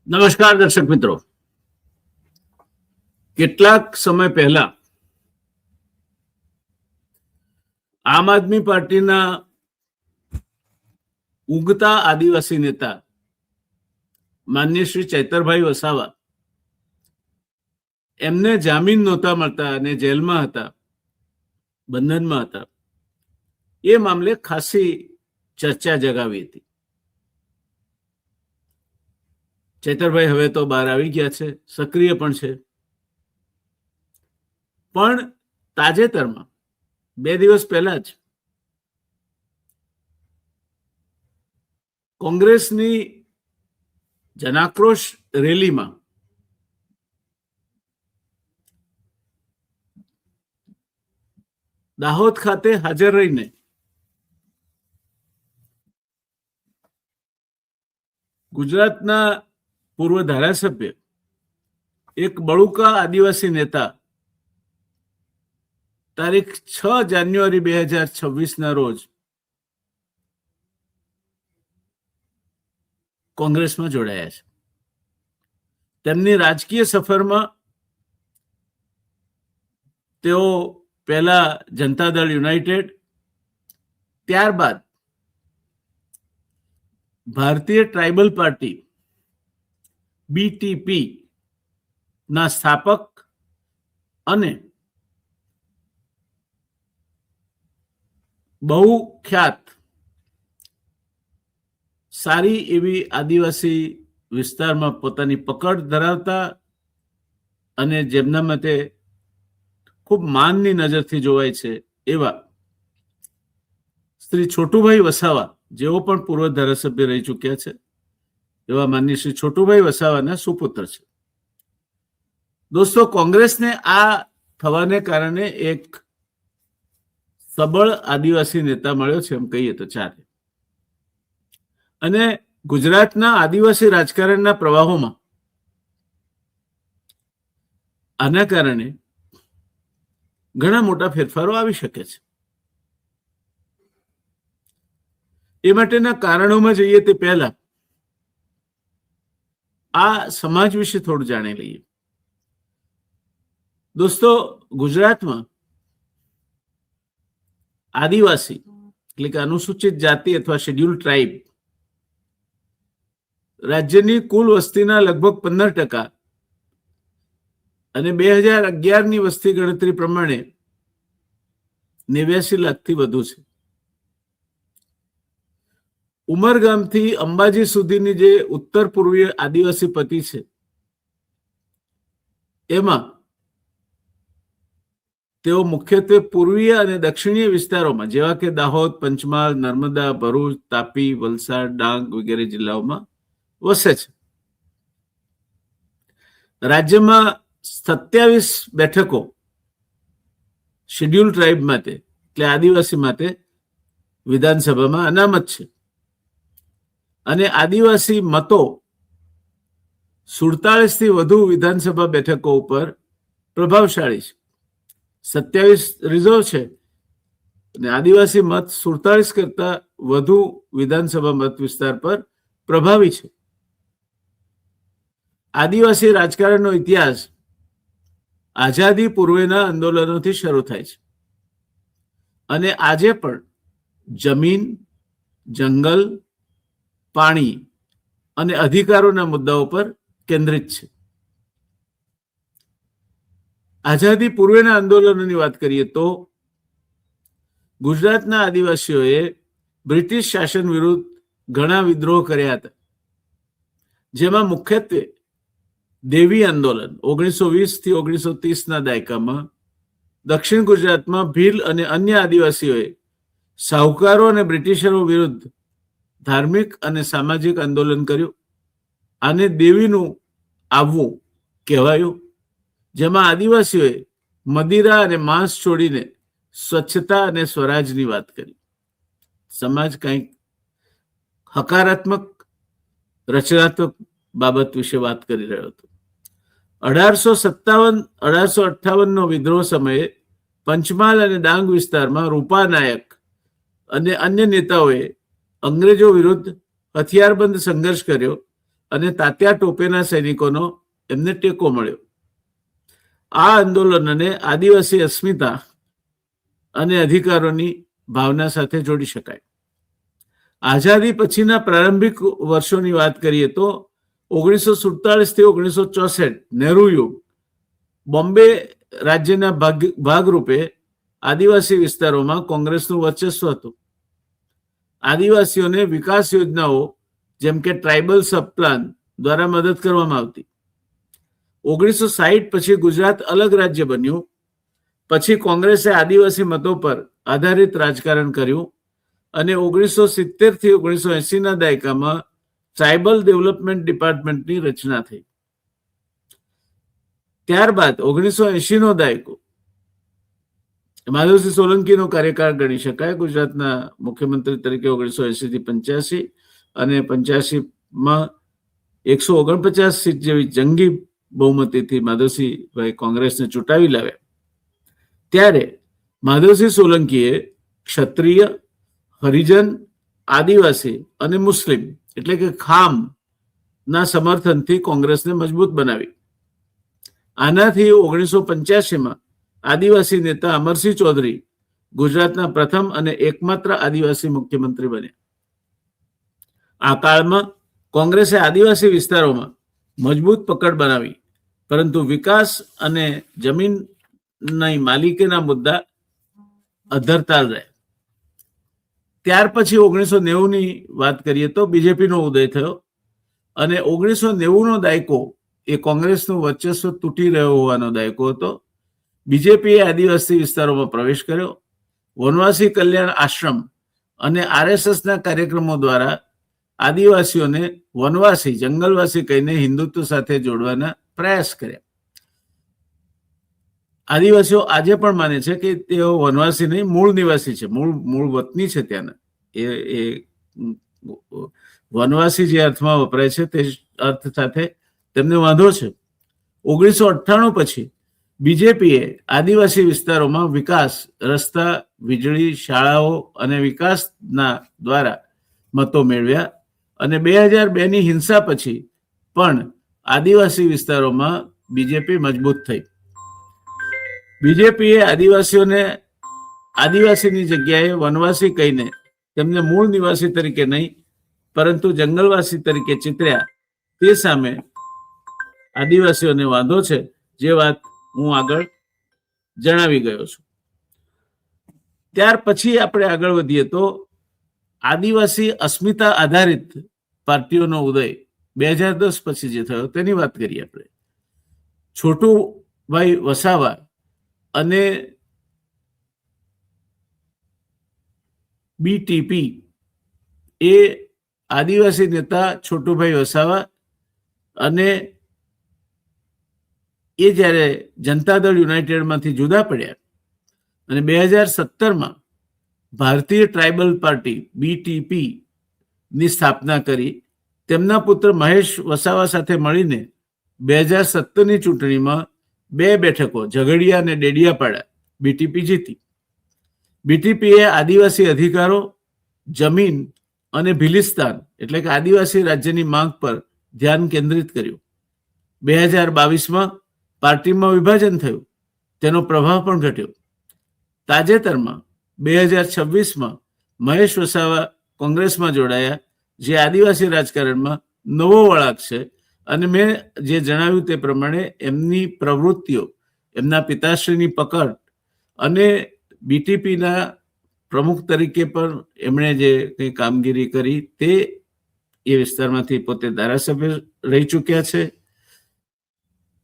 નમસ્કાર દર્શક મિત્રો, કેટલાક સમય પહેલા આમ આદમી પાર્ટીના ઉગતા આદિવાસી નેતા માનનીય શ્રી ચૈતરભાઈ વસાવા એમને જામીન નહોતા મળતા અને જેલમાં હતા, બંધનમાં હતા. એ મામલે ખાસી ચર્ચા જગાવી હતી. ચૈતરભાઈ હવે તો બહાર આવી ગયા છે, સક્રિય પણ છે. પણ તાજેતરમાં 2 દિવસ પહેલા જ કોંગ્રેસની જનાક્રોશ રેલીમાં દાહોદ ખાતે હાજર રહીને ગુજરાતના પૂર્વ ધારાસભ્ય, એક બળુકા આદિવાસી નેતા તારીખ 6 જાન્યુઆરી 2026 રોજ કોંગ્રેસમાં જોડાયા છે. તેમની રાજકીય સફરમાં તેઓ પહેલા જનતા દળ યુનાઇટેડ, ત્યારબાદ ભારતીય ટ્રાઇબલ પાર્ટી BTP ના સ્થાપક અને બહુ ખ્યાત સારી એવી આદિવાસી વિસ્તારમાં પોતાની પકડ ધરાવતા અને જેમના મતે ખૂબ માનની નજરથી જોવાય છે એવા શ્રી છોટુભાઈ વસાવા, જેઓ પણ પૂર્વ ધારાસભ્ય રહી ચૂક્યા છે, એવા માનનીય શ્રી છોટુભાઈ વસાવાના સુપુત્ર છે. દોસ્તો, કોંગ્રેસને આ થવાને કારણે એક સબળ આદિવાસી નેતા મળ્યો છે, એમ કહીએ તો ચાલે. અને ગુજરાતના આદિવાસી રાજકારણના પ્રવાહોમાં આના કારણે ઘણા મોટા ફેરફારો આવી શકે છે. એ માટેના કારણોમાં જઈએ તે પહેલા આ સમાજ વિશે થોડું જાણી લઈએ. દોસ્તો, ગુજરાતમાં આદિવાસી એટલે કે અનુસૂચિત જાતિ અથવા શેડ્યુલ ટ્રાઇબ રાજ્યની કુલ વસ્તીના લગભગ 15% અને 2011ની વસ્તી ગણતરી પ્રમાણે 89 લાખથી વધુ છે. ઉમરગામથી અંબાજી સુધીની જે ઉત્તર પૂર્વીય આદિવાસી પટ્ટી છે, એમાં તેઓ મુખ્યત્વે પૂર્વીય અને દક્ષિણીય વિસ્તારોમાં જેવા કે દાહોદ, પંચમહાલ, નર્મદા, ભરૂચ, તાપી, વલસાડ, ડાંગ વગેરે જિલ્લાઓમાં વસે છે. રાજ્યમાં 27 બેઠકો શેડ્યુલ ટ્રાઇબ માટે એટલે આદિવાસી માટે વિધાનસભામાં અનામત છે. અને આદિવાસી મતો 47થી વધુ વિધાનસભા બેઠકો ઉપર પ્રભાવશાળી છે. 27 રિઝર્વ છે અને આદિવાસી મત 47 કરતા વધુ વિધાનસભા મત વિસ્તાર પર પ્રભાવી છે. આદિવાસી રાજકારણનો ઇતિહાસ આઝાદી પૂર્વેના આંદોલનોથી શરૂ થાય છે અને આજે પણ જમીન, જંગલ, પાણી અને અધિકારોના મુદ્દાઓ પર કેન્દ્રિત છે. આઝાદી પૂર્વેના આંદોલનોની વાત કરીએ તો ગુજરાતના આદિવાસીઓએ બ્રિટિશ શાસન વિરુદ્ધ ઘણા વિદ્રોહ કર્યા હતા, જેમાં મુખ્યત્વે દેવી આંદોલન 1920થી 1930ના દાયકામાં દક્ષિણ ગુજરાતમાં ભીલ અને અન્ય આદિવાસીઓએ શાહુકારો અને બ્રિટિશરો વિરુદ્ધ ધાર્મિક અને સામાજિક આંદોલન કર્યું. આને દેવીનું આવવું કહેવાયું, જેમાં આદિવાસીઓએ મદિરા અને માંસ છોડીને સ્વચ્છતા અને સ્વરાજની વાત કરી. સમાજ કંઈક હકારાત્મક, રચનાત્મક બાબત વિશે વાત કરી રહ્યો હતો. 1857-1858નો વિદ્રોહ સમયે પંચમહાલ અને ડાંગ વિસ્તારમાં રૂપા નાયક અને અન્ય નેતાઓએ અંગ્રેજો વિરુદ્ધ હથિયારબંધ સંઘર્ષ કર્યો અને તાત્યા ટોપેના સૈનિકોનો એમને ટેકો મળ્યો. આ આંદોલનને આદિવાસી અસ્મિતા અને અધિકારોની ભાવના સાથે જોડી શકાય. આઝાદી પછીના પ્રારંભિક વર્ષોની વાત કરીએ તો 1947 થી 1964 નહેરુ યુગ બોમ્બે રાજ્યના ભાગરૂપે આદિવાસી વિસ્તારોમાં કોંગ્રેસનું વર્ચસ્વ હતું. આદિવાસીઓને વિકાસ યોજનાઓ જેમ કે ટ્રાઇબલ સબ પ્લાન દ્વારા મદદ કરવામાં આવતી. 1960 પછી ગુજરાત અલગ રાજ્ય બન્યું. પછી કોંગ્રેસે આદિવાસી મતો પર આધારિત રાજકારણ કર્યું અને 1970 થી 1980 ના દાયકામાં ટ્રાઇબલ ડેવલપમેન્ટ ડિપાર્ટમેન્ટની રચના થઈ. ત્યારબાદ 1980 નો દાયકો માધવસિંહ સોલંકીનો કાર્યકાળ ગણી શકાય. ગુજરાતના મુખ્યમંત્રી તરીકે 1980 થી 85 અને 85માં 149 સીટ જેવી જંગી બહુમતીથી માધવસિંહભાઈ કોંગ્રેસને ચૂંટાવી લાવ્યા. ત્યારે માધવસિંહ સોલંકીએ ક્ષત્રિય, હરિજન, આદિવાસી અને મુસ્લિમ એટલે કે ખામ ના સમર્થનથી કોંગ્રેસને મજબૂત બનાવી. આનાથી 1985માં આદિવાસી નેતા અમરસિંહ ચૌધરી ગુજરાતના પ્રથમ અને એકમાત્ર આદિવાસી મુખ્યમંત્રી બન્યા. આ કાળમાં કોંગ્રેસે આદિવાસી વિસ્તારોમાં મજબૂત પકડ બનાવી, પરંતુ વિકાસ અને જમીનની માલિકીના મુદ્દા અધરતાલ રહ્યા. ત્યાર પછી 1990ની વાત કરીએ તો બીજેપીનો ઉદય થયો અને 1990નો દાયકો એ કોંગ્રેસનું વર્ચસ્વ તૂટી રહ્યો હોવાનો દાયકો હતો. બીજેપીએ આદિવાસી વિસ્તારોમાં પ્રવેશ કર્યો. વનવાસી કલ્યાણ આશ્રમ અને આરએસએસના કાર્યક્રમો દ્વારા આદિવાસીઓને વનવાસી, જંગલવાસી કહીને હિન્દુત્વ સાથે જોડવાના પ્રયાસ કર્યા. આદિવાસીઓ આજે પણ માને છે કે તેઓ વનવાસી નહીં, મૂળ નિવાસી છે, મૂળ વતની છે ત્યાંના. એ વનવાસી જે અર્થમાં વપરાય છે તે અર્થ સાથે તેમને વાંધો છે. 1998 પછી બીજેપીએ આદિવાસી વિસ્તારોમાં વિકાસ, રસ્તા, વીજળી, શાળાઓ અને વિકાસના દ્વારા મતો મેળવ્યા અને 2002ની હિંસા પછી પણ આદિવાસી વિસ્તારોમાં બીજેપી મજબૂત થઈ. બીજેપીએ આદિવાસીની જગ્યાએ વનવાસી કહીને તેમને મૂળ નિવાસી તરીકે નહીં પરંતુ જંગલવાસી તરીકે ચિતર્યા. તે સામે આદિવાસીઓને વાંધો છે, જે વાત હું આગળ જણાવી ગયો છું. ત્યાર પછી આપણે આગળ વધીએ તો આદિવાસી અસ્મિતા આધારિત પાર્ટીઓનો ઉદય 2010 પછી જે થયો તેની વાત કરીએ આપણે. છોટુભાઈ વસાવા અને બીટીપી એ આદિવાસી નેતા છોટુભાઈ વસાવા અને એ જ્યારે જનતા દળ યુનાઇટેડમાંથી જુદા પડ્યા અને 2017માં ભારતીય ટ્રાઇબલ પાર્ટી બીટીપી ની સ્થાપના કરી, તેમના પુત્ર મહેશ વસાવા સાથે મળીને 2017ની ચૂંટણીમાં 2 બેઠકો ઝઘડિયા અને ડેડિયાપાડા બીટીપી જીતી. બીટીપીએ આદિવાસી અધિકારો, જમીન અને ભિલિસ્તાન એટલે કે આદિવાસી રાજ્યની માંગ પર ધ્યાન કેન્દ્રિત કર્યું. 2022માં પાર્ટીમાં વિભાજન થયું, તેનો પ્રભાવ પણ ઘટ્યો. તાજેતરમાં 2026માં મહેશ વસાવા કોંગ્રેસમાં જોડાયા, જે આદિવાસી રાજકારણમાં નવો વળાંક છે અને મેં જે જણાવ્યું તે પ્રમાણે એમની પ્રવૃત્તિઓ, એમના પિતાશ્રીની પકડ અને બીટીપીના પ્રમુખ તરીકે પણ એમણે જે કંઈ કામગીરી કરી તે એ વિસ્તારમાંથી પોતે ધારાસભ્ય રહી ચૂક્યા છે.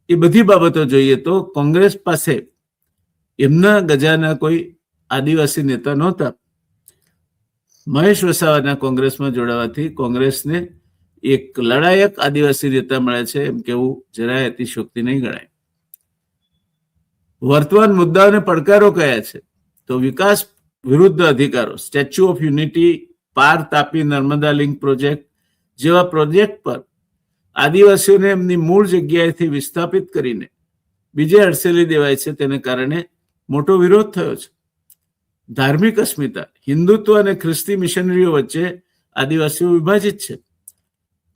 એ બધી બાબતો જોઈએ તો કોંગ્રેસ પાસે એમના ગજાના કોઈ આદિવાસી નેતા નહોતા. મહેશ વસાવાના કોંગ્રેસમાં જોડાવાથી કોંગ્રેસને એક લડાયક આદિવાસી નેતા મળે છે એમ કેવું જરાય અતિશયોક્તિ નહીં ગણાય. વર્તમાન મુદ્દાઓ અને પડકારો કયા છે તો વિકાસ વિરુદ્ધ અધિકારો, સ્ટેચ્યુ ઓફ યુનિટી, પાર તાપી નર્મદા લિંક પ્રોજેક્ટ જેવા પ્રોજેક્ટ પર આદિવાસીઓને એમની મૂળ જગ્યાએથી વિસ્થાપિત કરીને બીજે અડસેલી દેવાય છે, તેને કારણે મોટો વિરોધ થયો છે. ધાર્મિક અસ્મિતા, હિન્દુત્વ અને ખ્રિસ્તી મિશનરીઓ વચ્ચે આદિવાસીઓ વિભાજિત છે.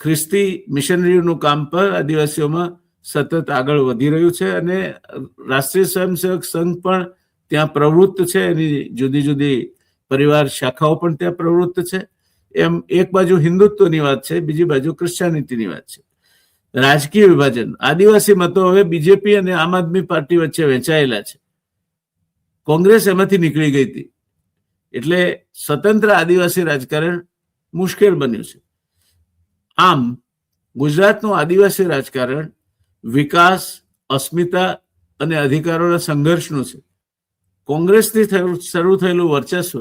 ખ્રિસ્તી મિશનરીનું કામ પર આદિવાસીઓમાં સતત આગળ વધી રહ્યું છે અને રાષ્ટ્રીય સ્વયંસેવક સંઘ પણ ત્યાં પ્રવૃત્ત છે. એની જુદી જુદી પરિવાર શાખાઓ પણ ત્યાં પ્રવૃત્ત છે. એમ એક બાજુ હિન્દુત્વની વાત છે, બીજી બાજુ ક્રિશ્ચિયાનિટીની વાત છે. રાજકીય વિભાજન, આદિવાસી મતો હવે બીજેપી અને આમ આદમી પાર્ટી વચ્ચે વહેંચાયેલા છે. કોંગ્રેસ એમાંથી નીકળી ગઈ હતી, એટલે સ્વતંત્ર આદિવાસી રાજકારણ મુશ્કેલ બન્યું છે. આમ ગુજરાતનું આદિવાસી રાજકારણ વિકાસ, અસ્મિતા અને અધિકારોના સંઘર્ષનું છે. કોંગ્રેસથી શરૂ થયેલું વર્ચસ્વ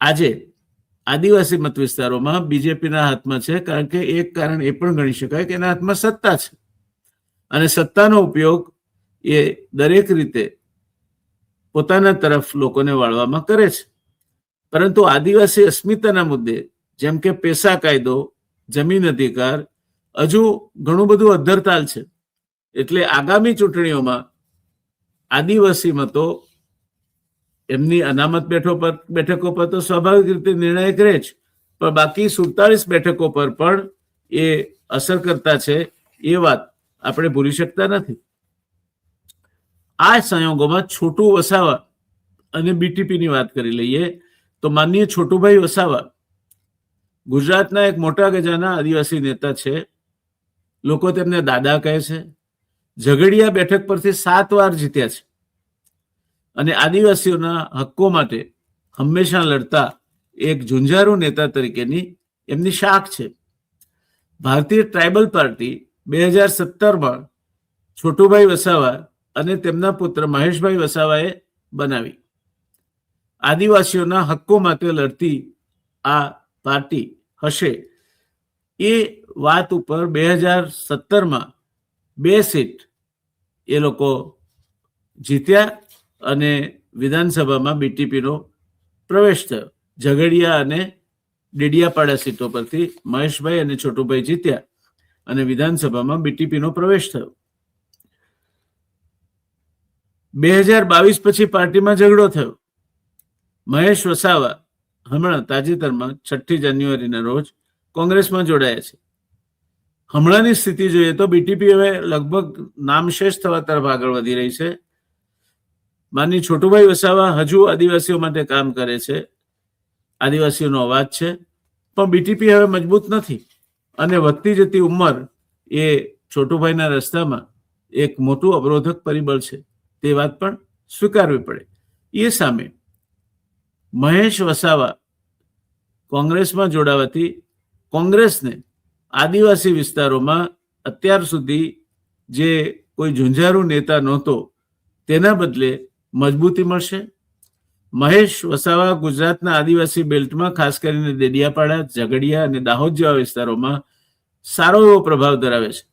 આજે આદિવાસી મત વિસ્તારોમાં બીજેપીના હાથમાં છે, કારણ કે એક કારણ એ પણ ગણી શકાય કે એના હાથમાં સત્તા છે અને સત્તાનો ઉપયોગ એ દરેક રીતે પોતાના તરફ લોકોને વાળવામાં કરે છે. પરંતુ આદિવાસી અસ્મિતાના મુદ્દે જેમ કે પેસા કાયદો, જમીન અધિકાર હજુ ઘણું બધું અધ્ધરતાલ છે. એટલે આગામી ચૂંટણીઓમાં આદિવાસી મતો એમની અનામત બેઠકો પર તો સ્વાભાવિક રીતે નિર્ણાયક રહે જ, પણ બાકી 47 બેઠકો પર પણ એ અસર કરતા છે. એ વાત આપણે ભૂલી શકતા નથી. આ સંયોગોમાં છોટુ વસાવા અને બીટીપીની વાત કરી લઈએ તો માનનીય છોટુભાઈ વસાવા ગુજરાતના એક મોટા ગજાના આદિવાસી નેતા છે. લોકો તેમને દાદા કહે છે. ઝઘડિયા બેઠક પરથી 7 વાર જીત્યા છે અને આદિવાસીઓના હક્કો માટે હંમેશા લડતા એક ઝુંઝારૂ નેતા તરીકેની એમની શાખ છે. ભારતીય ટ્રાઇબલ પાર્ટી 2017માં છોટુભાઈ વસાવા અને તેમના પુત્ર મહેશભાઈ વસાવાએ બનાવી. આદિવાસીઓના હક્કો માટે લડતી આ પાર્ટી હશે એ વાત ઉપર 2017માં 2 સીટ એ લોકો જીત્યા અને વિધાનસભામાં બીટીપીનો પ્રવેશ થયો. ઝઘડિયા અને ડેડિયાપાડા સીટો પરથી મહેશભાઈ અને છોટુભાઈ જીત્યા અને વિધાનસભામાં બીટીપીનો પ્રવેશ થયો. 2022 પછી પાર્ટીમાં ઝઘડો થયો. મહેશ વસાવા હમણાં તાજેતરમાં 6 જાન્યુઆરીના રોજ કોંગ્રેસમાં જોડાયા છે. હમણાંની સ્થિતિ જોઈએ તો બીટીપી હવે લગભગ નામશેષ થવા તરફ આગળ વધી રહી છે. માનની છોટુભાઈ વસાવા હજુ આદિવાસીઓ માટે કામ કરે છે, આદિવાસીઓનો અવાજ છે, પણ બીટીપી હવે મજબૂત નથી અને વધતી જતી ઉંમર એ છોટુભાઈના રસ્તામાં એક મોટું અવરોધક પરિબળ છે. તે વાત પણ સ્વીકારવી પડે. એ સામે મહેશ વસાવા કોંગ્રેસમાં જોડાવાથી કોંગ્રેસને આદિવાસી વિસ્તારોમાં અત્યાર સુધી જે કોઈ ઝુંઝારૂ નેતા નહોતો તેના બદલે મજબૂતી મળશે. મહેશ વસાવા ગુજરાતના આદિવાસી બેલ્ટમાં ખાસ કરીને ડેડિયાપાડા, ઝઘડિયા અને દાહોદ જેવા વિસ્તારોમાં સારો એવો પ્રભાવ ધરાવે છે.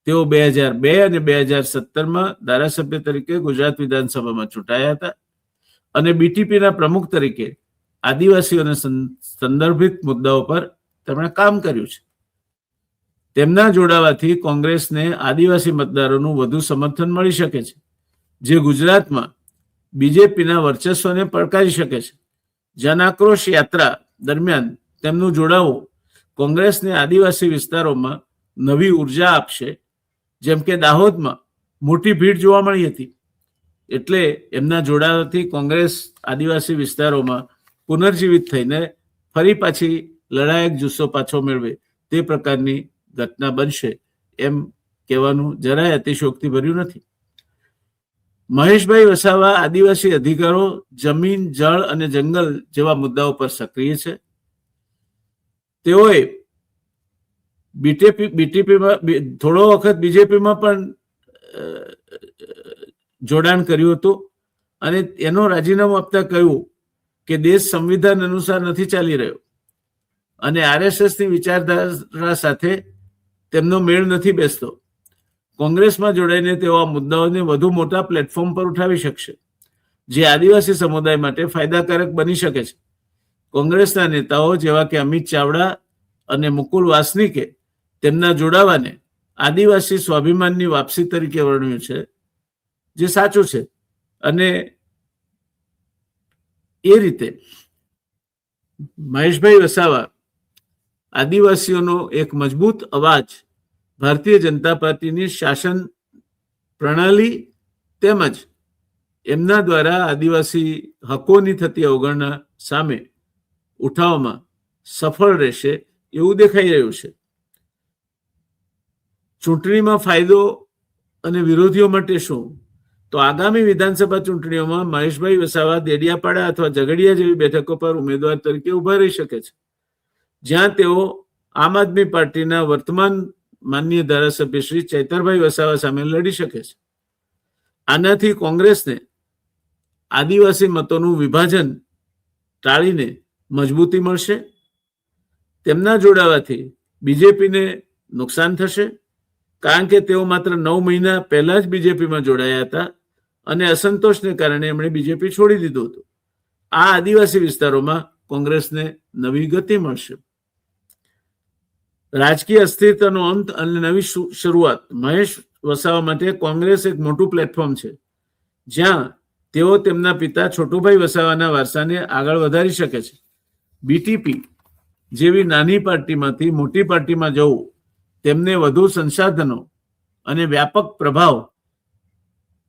તેઓ 2002 અને 2017માં ધારાસભ્ય તરીકે ગુજરાત વિધાનસભામાં ચૂંટાયા હતા અને બીટીપીના પ્રમુખ તરીકે આદિવાસીઓને સંદર્ભિત મુદ્દાઓ પર તેમણે કામ કર્યું છે. તેમના જોડાવાથી કોંગ્રેસને આદિવાસી મતદારોનું વધુ સમર્થન મળી શકે છે, જે ગુજરાતમાં બીજેપીના વર્ચસ્વને પડકારી શકે છે. જન આક્રોશ યાત્રા દરમિયાન તેમનું જોડાવું કોંગ્રેસને આદિવાસી વિસ્તારોમાં નવી ઉર્જા આપશે. જેમ કે દાહોદમાં મોટી ભીડ જોવા મળી હતી, એટલે એમના જોડાવાથી કોંગ્રેસ આદિવાસી વિસ્તારોમાં પુનર્જીવિત થઈને ફરી પાછી લડાયક જુસ્સો પાછો મેળવે તે પ્રકારની ઘટના બનશે એમ કહેવાનું જરાય અતિશયોક્તિ ભર્યું નથી. મહેશભાઈ વસાવા આદિવાસી અધિકારો, જમીન, જળ અને જંગલ જેવા મુદ્દાઓ પર સક્રિય છે. તેઓએ બીટીપીમાં થોડો વખત બીજેપીમાં પણ જોડાણ કર્યું હતું અને એનો રાજીનામું આપતા કહ્યું કે દેશ સંવિધાન અનુસાર નથી ચાલી રહ્યો અને આરએસએસની વિચારધારા સાથે તેમનો મેળ નથી બેસતો. કોંગ્રેસમાં જોડાઈને તેઓ આ મુદ્દાઓને વધુ મોટા પ્લેટફોર્મ પર ઉઠાવી શકશે, જે આદિવાસી સમુદાય માટે ફાયદાકારક બની શકે છે. કોંગ્રેસના નેતાઓ જેવા કે અમિત ચાવડા અને મુકુલ વાસનિકે તેમના જોડાવાને આદિવાસી સ્વાભિમાનની વાપસી તરીકે વર્ણવ્યું છે, જે સાચું છે. અને એ રીતે મહેશભાઈ વસાવા આદિવાસીઓનો એક મજબૂત અવાજ ભારતીય જનતા પાર્ટીની શાસન પ્રણાલી તેમજ એમના દ્વારા આદિવાસી હકોની થતી અવગણના સામે ઉઠાવવામાં સફળ રહેશે એવું દેખાઈ રહ્યું છે. ચૂંટણીમાં ફાયદો અને વિરોધીઓ માટે શું? તો આગામી વિધાનસભા ચૂંટણીઓમાં મહેશભાઈ વસાવા દેડિયાપાડા અથવા ઝઘડિયા જેવી બેઠકો પર ઉમેદવાર તરીકે ઉભા રહી શકે છે, જ્યાં તેઓ આમ આદમી પાર્ટીના વર્તમાન માનનીય ધારાસભ્ય શ્રી ચૈતરભાઈ વસાવા સામે લડી શકે છે. આનાથી કોંગ્રેસને આદિવાસી મતોનું વિભાજન ટાળીને મજબૂતી મળશે. તેમના જોડાવાથી બીજેપીને નુકસાન થશે, કારણ કે તેઓ માત્ર 9 મહિના પહેલા જ બીજેપીમાં જોડાયા હતા અને અસંતોષને કારણે એમણે બીજેપી છોડી દીધું હતું. આ આદિવાસી વિસ્તારોમાં કોંગ્રેસને નવી ગતિ મળશે. રાજકીય અસ્થિરતાનો અંત અને નવી શરૂઆત. મહેશ વસાવા માટે કોંગ્રેસ એક મોટું પ્લેટફોર્મ છે, જ્યાં તેઓ તેમના પિતા છોટુભાઈ વસાવાના વારસાને આગળ વધારી શકે છે. બીટીપી જેવી નાની પાર્ટીમાંથી મોટી પાર્ટીમાં જવું તેમને વધુ સંસાધનો અને વ્યાપક પ્રભાવ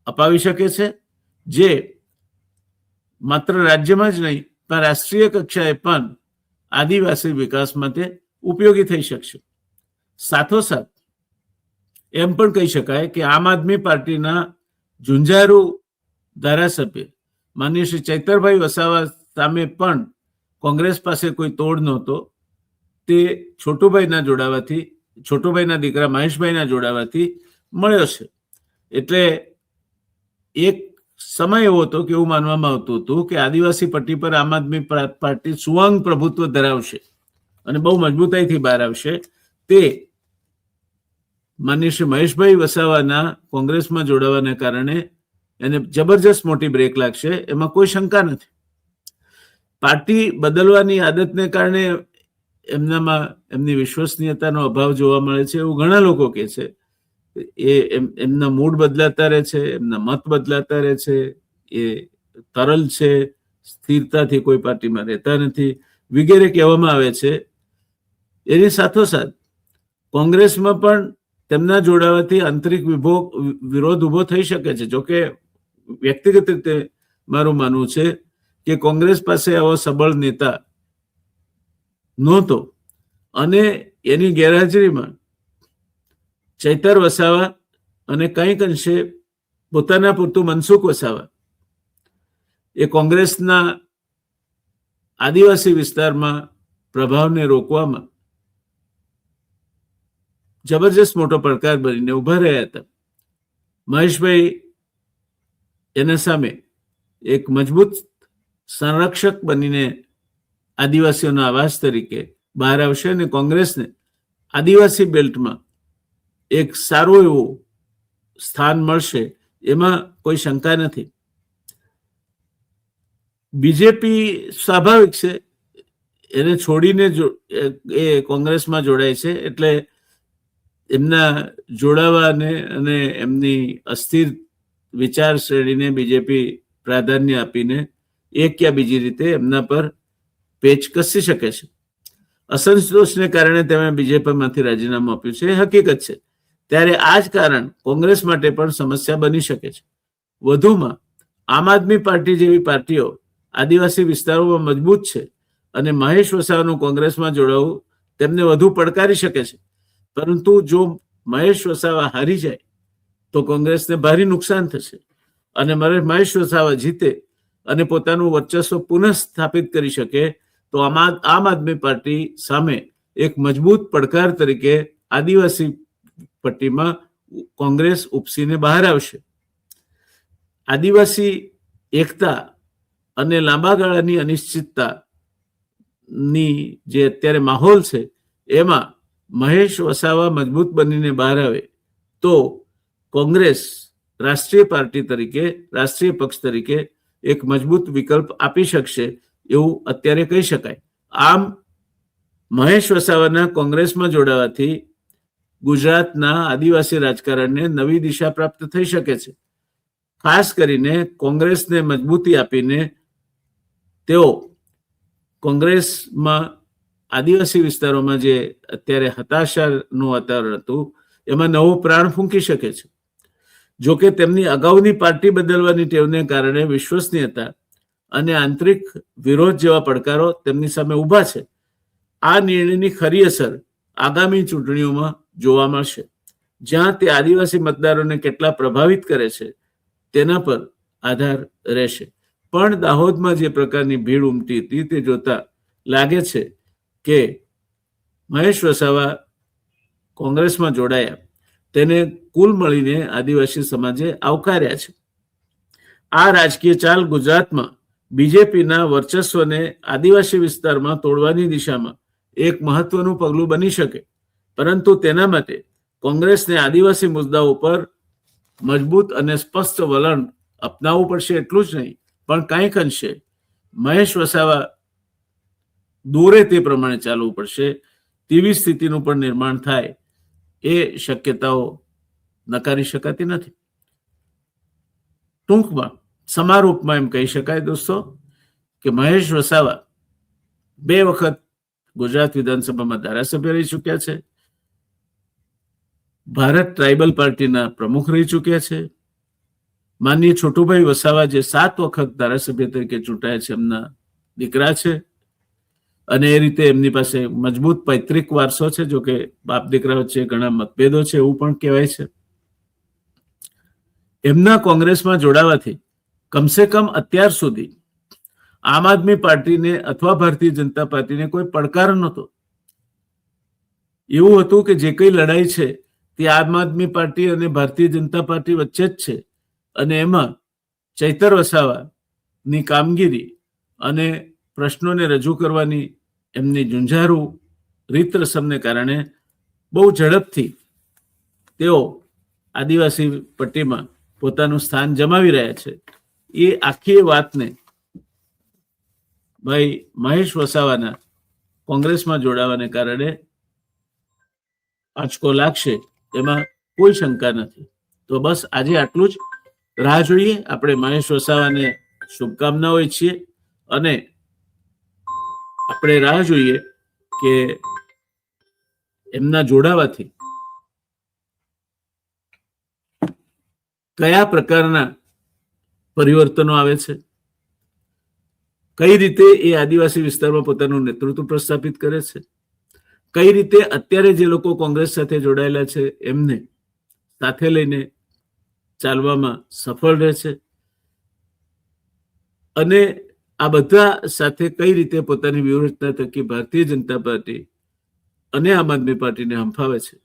અપાવી શકે છે, જે માત્ર રાજ્યમાં જ નહીં પણ રાષ્ટ્રીય કક્ષાએ પણ આદિવાસી વિકાસ માટે ઉપયોગી થઈ શકશે. સાથોસાથ એમ પણ કહી શકાય કે આમ આદમી પાર્ટીના ઝુંઝારુ ધારાસભ્ય માનનીય શ્રી ચૈતરભાઈ વસાવા સામે પણ કોંગ્રેસ પાસે કોઈ તોડ નહોતો. તે છોટુભાઈના દીકરા મહેશભાઈના જોડાવાથી મળ્યો છે. એટલે એક સમય એવો હતો કે એવું માનવામાં આવતું હતું કે આદિવાસી પટ્ટી પર આમ આદમી પાર્ટી સુવાંગ પ્રભુત્વ ધરાવશે અને બહુ મજબૂતાઈથી બહાર આવશે. તે માનનીય શ્રી મહેશભાઈ વસાવાના કોંગ્રેસમાં જોડાવાને કારણે એને જબરજસ્ત મોટી બ્રેક લાગશે, એમાં કોઈ શંકા નથી. પાર્ટી બદલવાની આદતને કારણે એમનામાં એમની વિશ્વસનીયતાનો અભાવ જોવા મળે છે એવું ઘણા લોકો કહે છે. એમના મૂડ બદલાતા રહે છે, એમના મત બદલાતા રહે છે, એ તરલ છે, સ્થિરતાથી કોઈ પાર્ટીમાં રહેતા નથી વગેરે કહેવામાં આવે છે. એની સાથોસાથ કોંગ્રેસમાં પણ તેમના જોડાવાથી આંતરિક વિરોધ ઉભો થઈ શકે છે. જોકે વ્યક્તિગત રીતે મારું માનવું છે કે કોંગ્રેસ પાસે આવો સબળ નેતા નહોતો અને એની ગેરહાજરીમાં ચૈતર વસાવા અને કંઈક અંશે પોતાના પૂરતું મનસુખ વસાવા એ કોંગ્રેસના આદિવાસી વિસ્તારમાં પ્રભાવને રોકવામાં જબરજસ્ત મોટો પડકાર બનીને ઉભા રહ્યા હતા. મહેશભાઈ એના સામે એક મજબૂત સંરક્ષક બનીને આદિવાસીઓના આવાસ તરીકે બહાર આવશે અને કોંગ્રેસને આદિવાસી બેલ્ટમાં એક સારું એવું સ્થાન મળશે, એમાં કોઈ શંકા નથી. બીજેપી સ્વાભાવિક છે, એને છોડીને એ કોંગ્રેસમાં જોડાય છે, એટલે એમના જોડાવાને અને એમની અસ્થિર વિચાર શ્રેણીને બીજેપી પ્રાધાન્ય આપીને એક યા બીજી રીતે એમના પર પેચ કસી શકે છે. અસંતોષને કારણે તેમણે બીજેપીમાંથી રાજીનામું આપ્યું છે, એ હકીકત છે. ત્યારે આ જ કારણ કોંગ્રેસ માટે પણ સમસ્યા બની શકે છે. વધુમાં આમ આદમી પાર્ટી જેવી પાર્ટીઓ આદિવાસી વિસ્તારોમાં મજબૂત છે અને મહેશ વસાવાનું કોંગ્રેસમાં જોડાવું તેમને વધુ પડકારી શકે છે. પરંતુ જો મહેશ વસાવા હારી જાય તો કોંગ્રેસને ભારે નુકસાન થશે અને મહેશ વસાવા જીતે અને પોતાનું વર્ચસ્વ પુનઃ સ્થાપિત કરી શકે તો આમ આદમી પાર્ટી સામે એક મજબૂત પડકાર તરીકે આદિવાસી પટ્ટીમાં કોંગ્રેસ ઉપસીને બહાર આવશે. આદિવાસી એકતા અને લાંબા ગાળાની અનિશ્ચિતતાની જે અત્યારે માહોલ છે, એમાં મહેશ વસાવા મજબૂત બનીને બહાર આવે તો કોંગ્રેસ રાષ્ટ્રીય પાર્ટી તરીકે, રાષ્ટ્રીય પક્ષ તરીકે એક મજબૂત વિકલ્પ આપી શકશે એવું અત્યારે કહી શકાય. આમ મહેશ વસાવાના કોંગ્રેસમાં જોડાવાથી ગુજરાતના આદિવાસી રાજકારણને નવી દિશા પ્રાપ્ત થઈ શકે છે. ખાસ કરીને કોંગ્રેસને મજબૂતી આપીને તેઓ કોંગ્રેસમાં આદિવાસી વિસ્તારોમાં જે અત્યારે હતાશાનું વાતાવરણ હતું એમાં નવો પ્રાણ ફૂંકી શકે છે. જોકે તેમની અગાઉની પાર્ટી બદલવાની ટેવને કારણે વિશ્વસનીયતા અને આંતરિક વિરોધ જેવા પડકારો તેમની સામે ઊભા છે. આ નિર્ણયની ખરી અસર આગામી ચૂંટણીઓમાં જોવા મળશે, જ્યાં તે આદિવાસી મતદારોને કેટલા પ્રભાવિત કરે છે તેના પર આધાર રહેશે. પણ દાહોદમાં જે પ્રકારની ભીડ ઉમટી હતી તે જોતા લાગે છે કે મહેશ વસાવા કોંગ્રેસમાં જોડાયા તેને કુલ મળીને આદિવાસી સમાજે આવકાર્યા છે. આ રાજકીય ચાલ ગુજરાતમાં બીજેપીના વર્ચસ્વને આદિવાસી વિસ્તારમાં તોડવાની દિશામાં એક મહત્વનું પગલું બની શકે, પરંતુ તેના માટે કોંગ્રેસને આદિવાસી મુદ્દાઓ પર મજબૂત અને સ્પષ્ટ વલણ અપનાવવું પડશે. એટલું જ નહીં, પણ કંઈક અંશે મહેશ વસાવા દોરે તે પ્રમાણે ચાલવું પડશે. તેવી સ્થિતિનું પણ નિર્માણ થાય એ શક્યતાઓ નકારી શકાતી નથી. ટૂંકમાં સમારોપમાં એમ કહી શકાય દોસ્તો કે મહેશ વસાવા 2 વખત ગુજરાત વિધાનસભામાં ધારાસભ્ય રહી ચૂક્યા છે, ભારત ટ્રાઇબલ પાર્ટીના પ્રમુખ રહી ચૂક્યા છે. માનનીય છોટુભાઈ વસાવા જે 7 વખત ધારાસભ્ય તરીકે ચૂંટાયા છે એમના દીકરા છે, અને એ રીતે એમની પાસે મજબૂત પૈતૃક વારસો છે. જોકે બાપ દીકરા વચ્ચે ઘણા મતભેદો છે એવું પણ કહેવાય છે. એમના કોંગ્રેસમાં જોડાવાથી કમસે કમ અત્યાર સુધી આમ આદમી પાર્ટીને અથવા ભારતીય જનતા પાર્ટીને કોઈ પડકાર નહોતો. એવું હતું કે જે કઈ લડાઈ છે તે આમ આદમી પાર્ટી અને ભારતીય જનતા પાર્ટી વચ્ચે જ છે, અને એમાં ચૈતર વસાવાની કામગીરી અને પ્રશ્નોને રજૂ કરવાની એમની ઝુંઝારૂ રીત રસમને કારણે બહુ ઝડપથી તેઓ આદિવાસી પટ્ટીમાં પોતાનું સ્થાન જમાવી રહ્યા છે. એ આખી વાતને ભાઈ મહેશ વસાવાના કોંગ્રેસમાં જોડાવાને કારણે આંચકો લાગશે એમાં કોઈ શંકા નથી. તો બસ આજે આટલું જ. રાહ જોઈએ. આપણે મહેશ વસાવાને શુભકામનાઓ ઈચ્છીએ અને આપણે રાહ જોઈએ કે એમના જોડાવાથી કયા પ્રકારના પરિવર્તનો આવે છે, કઈ રીતે એ આદિવાસી વિસ્તારમાં પોતાનું નેતૃત્વ પ્રસ્થાપિત કરે છે, કઈ રીતે અત્યારે જે લોકો કોંગ્રેસ સાથે જોડાયેલા છે એમને સાથે લઈને ચાલવામાં સફળ રહે છે, અને આ બધા સાથે કઈ રીતે પોતાની વ્યૂહરચના થકી ભારતીય જનતા પાર્ટી અને આમ આદમી પાર્ટીને હંફાવે છે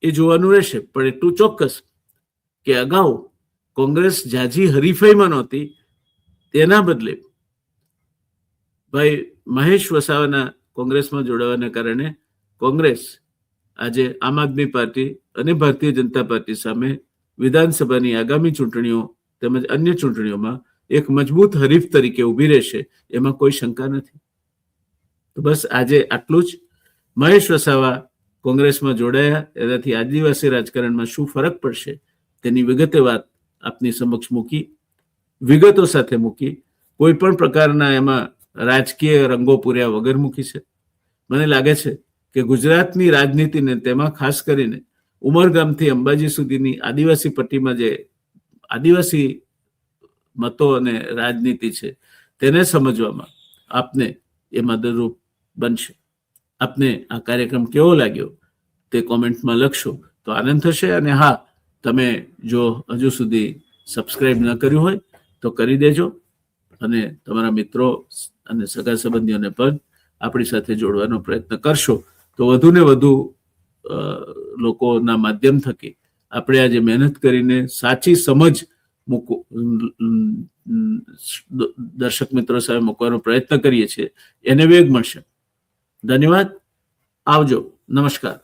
એ જોવાનું રહેશે. પણ એટલું ચોક્કસ કે અગાઉ કોંગ્રેસ જાજી હરીફાઈમાં નહોતી, તેના બદલે ભાઈ મહેશ વસાવાના કોંગ્રેસમાં જોડાવાના કારણે કોંગ્રેસ આજે આમ આદમી પાર્ટી અને ભારતીય જનતા પાર્ટી સામે વિધાનસભાની આગામી ચૂંટણીઓ તેમજ અન્ય ચૂંટણીઓમાં એક મજબૂત હરીફ તરીકે ઊભી રહેશે, એમાં કોઈ શંકા નથી. તો બસ આજે આટલું જ. મહેશ વસાવા કોંગ્રેસમાં જોડાયા એનાથી આદિવાસી રાજકારણમાં શું ફરક પડશે તેની વિગતે વાત આપની સમક્ષ મૂકી, વિગતો સાથે મૂકી. કોઈ પણ પ્રકારના એમાં રાજકીય રંગો પૂર્યા વગર મૂકી છે. મને લાગે છે કે ગુજરાતની રાજનીતિને, તેમાં ખાસ કરીને ઉમરગામથી અંબાજી સુધીની આદિવાસી પટ્ટીમાં જે આદિવાસી મતો અને રાજનીતિ છે તેને સમજવામાં આપને એ મદદરૂપ બનશે. આપને આ કાર્યક્રમ કેવો લાગ્યો તે કોમેન્ટમાં લખશો તો આનંદ થશે. અને હા, તમે જો હજુ સુધી સબસ્ક્રાઇબ ન કર્યું હોય તો કરી દેજો, અને તમારા મિત્રો અને સગા સંબંધીઓને પણ આપણી સાથે જોડવાનો પ્રયત્ન કરશો તો વધુ ને વધુ લોકોના માધ્યમ થકી આપણે આજે મહેનત કરીને સાચી સમજ દર્શક મિત્રો સામે મૂકવાનો પ્રયત્ન કરીએ છીએ એને વેગ મળશે. ધન્યવાદ. આવજો. નમસ્કાર.